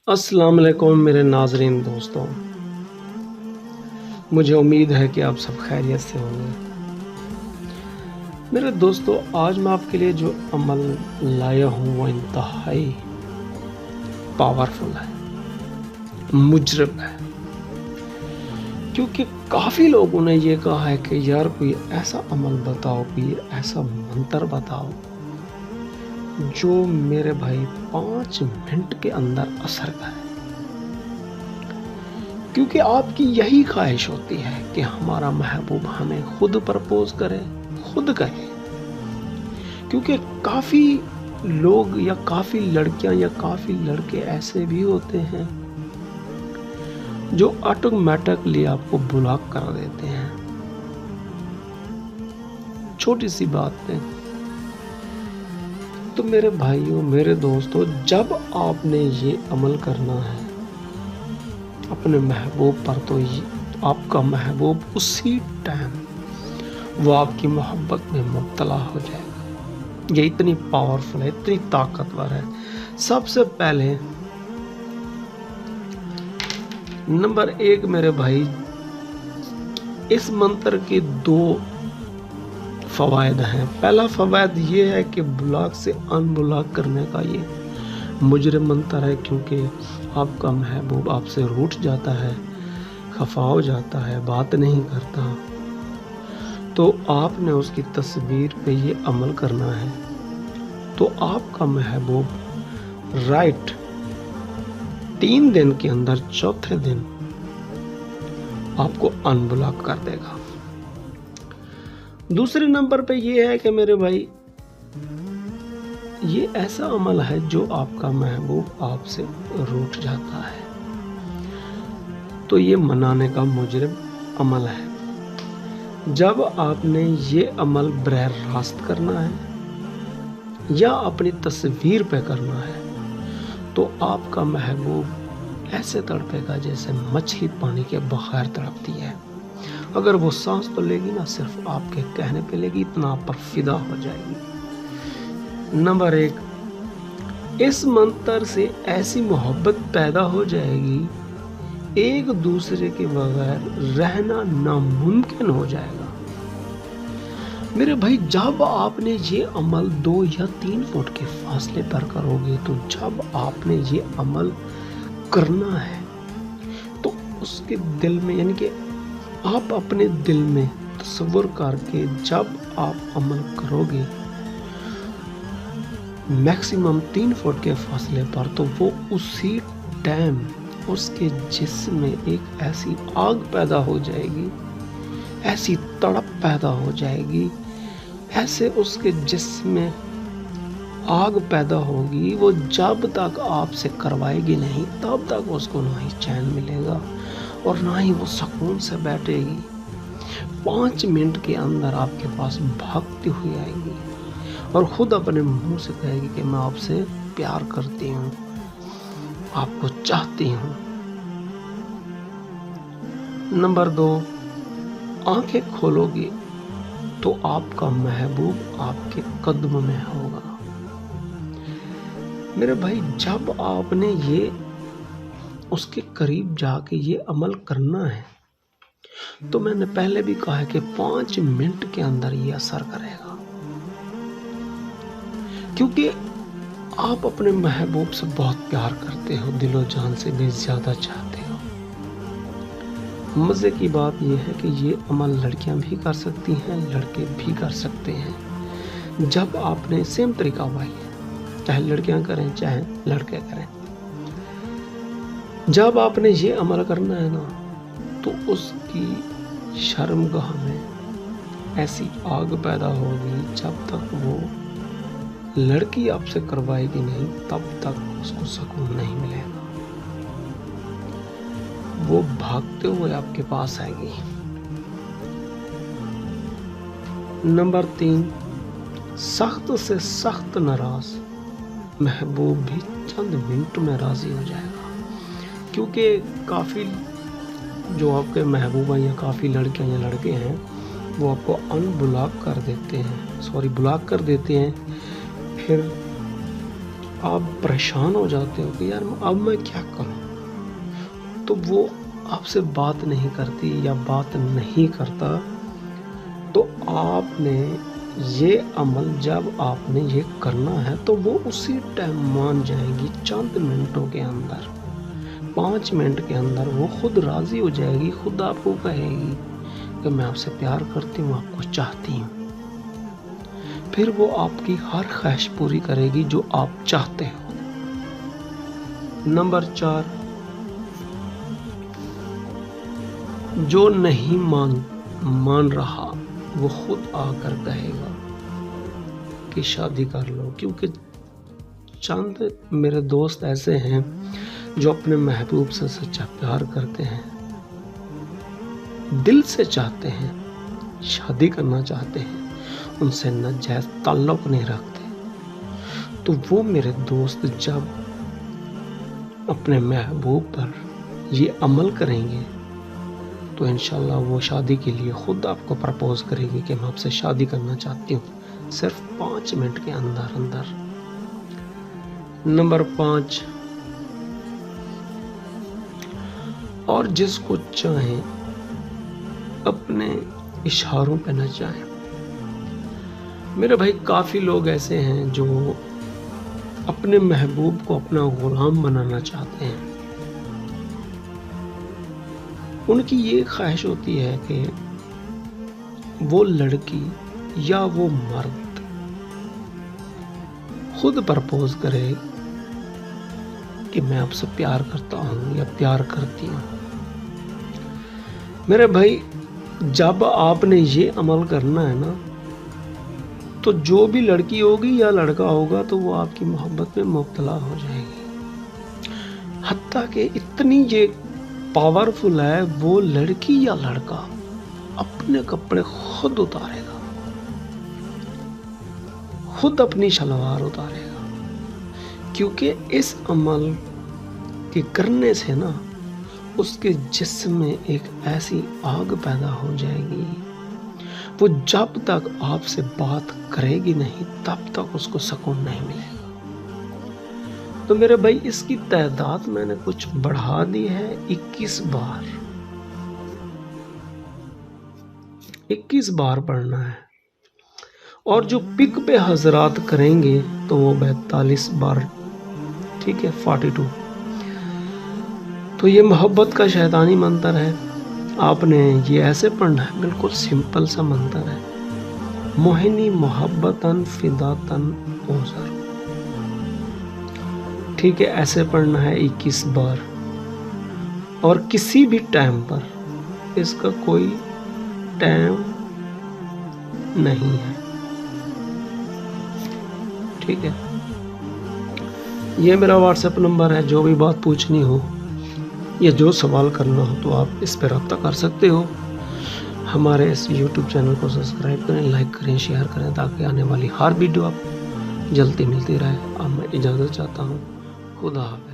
अस्सलाम वालेकुम मेरे नाज़रीन दोस्तों, मुझे उम्मीद है कि आप सब खैरियत से होंगे। मेरे दोस्तों, आज मैं आपके लिए जो अमल लाया हूँ वो इंतहाई पावरफुल है, मुजरब है। क्योंकि काफ़ी लोगों ने ये कहा है कि यार कोई ऐसा अमल बताओ, कोई ऐसा मंत्र बताओ जो मेरे भाई 5 मिनट के अंदर असर करे। क्योंकि आपकी यही ख्वाहिश होती है कि हमारा महबूब हमें खुद प्रपोज करे, खुद कहे। क्योंकि काफ़ी लोग या काफ़ी लड़कियां या काफ़ी लड़के ऐसे भी होते हैं जो ऑटोमेटिकली आपको ब्लॉक कर देते हैं छोटी सी बात पे। तो मेरे भाइयों, मेरे दोस्तों, जब आपने ये अमल करना है अपने महबूब पर, तो ये आपका महबूब उसी टाइम वो आपकी मोहब्बत में मुब्तला हो जाएगा। ये इतनी पावरफुल है, इतनी ताकतवर है। सबसे पहले नंबर 1 मेरे भाई, इस मंत्र के 2 फ़वायद हैं। पहला फ़वायद ये है कि ब्लॉक से अनब्लॉक करने का ये मुजरिम मंत्र है। क्योंकि आपका महबूब आपसे रूठ जाता है, खफा हो जाता है, बात नहीं करता, तो आपने उसकी तस्वीर पे ये अमल करना है। तो आपका महबूब राइट 3 दिन के अंदर चौथे दिन आपको अनब्लॉक कर देगा। दूसरे नंबर पे ये है कि मेरे भाई, ये ऐसा अमल है जो आपका महबूब आपसे रूठ जाता है, तो ये मनाने का मुजरिम अमल है। जब आपने ये अमल बरह रास्त करना है या अपनी तस्वीर पे करना है, तो आपका महबूब ऐसे तड़पेगा जैसे मछली पानी के बगैर तड़पती है। अगर वो सांस तो लेगी ना, सिर्फ आपके कहने पे लेगी, इतना आप पर फिदा हो जाएगी। नंबर 1, इस मंत्र से ऐसी मोहब्बत पैदा हो जाएगी, एक दूसरे के बगैर रहना नामुमकिन हो जाएगा। मेरे भाई, जब आपने ये अमल 2 या 3 फुट के फासले पर करोगे, तो जब आपने ये अमल करना है तो उसके दिल में, यानी कि आप अपने दिल में तसव्वुर करके जब आप अमल करोगे मैक्सिमम 3 फुट के फासले पर, तो वो उसी टाइम उसके जिस्म में एक ऐसी आग पैदा हो जाएगी, ऐसी तड़प पैदा हो जाएगी, ऐसे उसके जिस्म में आग पैदा होगी। वो जब तक आपसे करवाएगी नहीं, तब तक उसको ना ही चैन मिलेगा और ना ही वो सुकून से बैठेगी। 5 मिनट के अंदर आपके पास भागती हुई आएगी और खुद अपने मुंह से कहेगी कि मैं आपसे प्यार करती हूँ, आपको चाहती हूँ। नंबर 2, आंखें खोलोगी तो आपका महबूब आपके कदम में होगा। मेरे भाई, जब आपने ये उसके करीब जाके ये अमल करना है, तो मैंने पहले भी कहा है कि 5 मिनट के अंदर ये असर करेगा। क्योंकि आप अपने महबूब से बहुत प्यार करते हो, दिलो जान से भी ज्यादा चाहते हो। मजे की बात यह है कि ये अमल लड़कियां भी कर सकती हैं, लड़के भी कर सकते हैं। जब आपने सेम तरीका वही है, चाहे लड़कियां करें चाहे लड़के करें। जब आपने ये अमल करना है ना, तो उसकी शर्मगाह में ऐसी आग पैदा होगी, जब तक वो लड़की आपसे करवाएगी नहीं, तब तक उसको सुकून नहीं मिलेगा। वो भागते हुए आपके पास आएगी। नंबर 3, सख्त से सख्त नाराज महबूब भी चंद मिनट में राजी हो जाएगा। क्योंकि काफ़ी जो आपके महबूबा या काफ़ी लड़कियां या लड़के हैं, वो आपको अनब्लॉक कर देते हैं, ब्लॉक कर देते हैं। फिर आप परेशान हो जाते हो कि यार अब मैं क्या करूं, तो वो आपसे बात नहीं करती या बात नहीं करता, तो आपने ये अमल जब आपने ये करना है तो वो उसी टाइम मान जाएगी। चंद मिनटों के अंदर, 5 मिनट के अंदर वो खुद राजी हो जाएगी, खुद आपको कहेगी कि मैं आपसे प्यार करती हूँ, आपको चाहती हूँ। फिर वो आपकी हर ख्वाहिश पूरी करेगी जो आप चाहते हो। नंबर 4, जो नहीं मान रहा वो खुद आकर कहेगा कि शादी कर लो। क्योंकि चंद मेरे दोस्त ऐसे हैं जो अपने महबूब से सच्चा प्यार करते हैं, दिल से चाहते हैं, शादी करना चाहते हैं, उनसे नाजायज ताल्लुक नहीं रखते। तो वो मेरे दोस्त जब अपने महबूब पर ये अमल करेंगे तो इंशाल्लाह वो शादी के लिए खुद आपको प्रपोज करेगी कि मैं आपसे शादी करना चाहती हूँ, सिर्फ 5 मिनट के अंदर अंदर। नंबर 5, और जिसको चाहें अपने इशारों पे न जाएं। मेरे भाई काफ़ी लोग ऐसे हैं जो अपने महबूब को अपना गुलाम बनाना चाहते हैं। उनकी ये ख्वाहिश होती है कि वो लड़की या वो मर्द खुद प्रपोज करे कि मैं आपसे प्यार करता हूँ या प्यार करती हूँ। मेरे भाई जब आपने ये अमल करना है ना, तो जो भी लड़की होगी या लड़का होगा तो वो आपकी मोहब्बत में मुब्तला हो जाएगी। हत्ता कि इतनी ये पावरफुल है, वो लड़की या लड़का अपने कपड़े खुद उतारेगा, खुद अपनी शलवार उतारेगा। क्योंकि इस अमल के करने से ना उसके जिस्म में एक ऐसी आग पैदा हो जाएगी, वो जब तक आपसे बात करेगी नहीं तब तक उसको सुकून नहीं मिलेगा। तो मेरे भाई इसकी तादाद मैंने कुछ बढ़ा दी है, 21 बार। 21 बार पढ़ना है। और जो पिक पे हजरात करेंगे तो वो 42 बार, ठीक है, 42। तो ये मोहब्बत का शैतानी मंत्र है। आपने ये ऐसे पढ़ना है, बिल्कुल सिंपल सा मंत्र है। मोहिनी मोहब्बतन फिदातन ओज़र, ठीक है, ऐसे पढ़ना है 21 बार। और किसी भी टाइम पर, इसका कोई टाइम नहीं है, ठीक है। ये मेरा व्हाट्सएप नंबर है, जो भी बात पूछनी हो या जो सवाल करना हो तो आप इस पर रब्ता कर सकते हो। हमारे इस YouTube चैनल को सब्सक्राइब करें, लाइक करें, शेयर करें, ताकि आने वाली हर वीडियो आप जल्दी मिलती रहे। अब मैं इजाज़त चाहता हूँ। खुदा हाफ़िज़।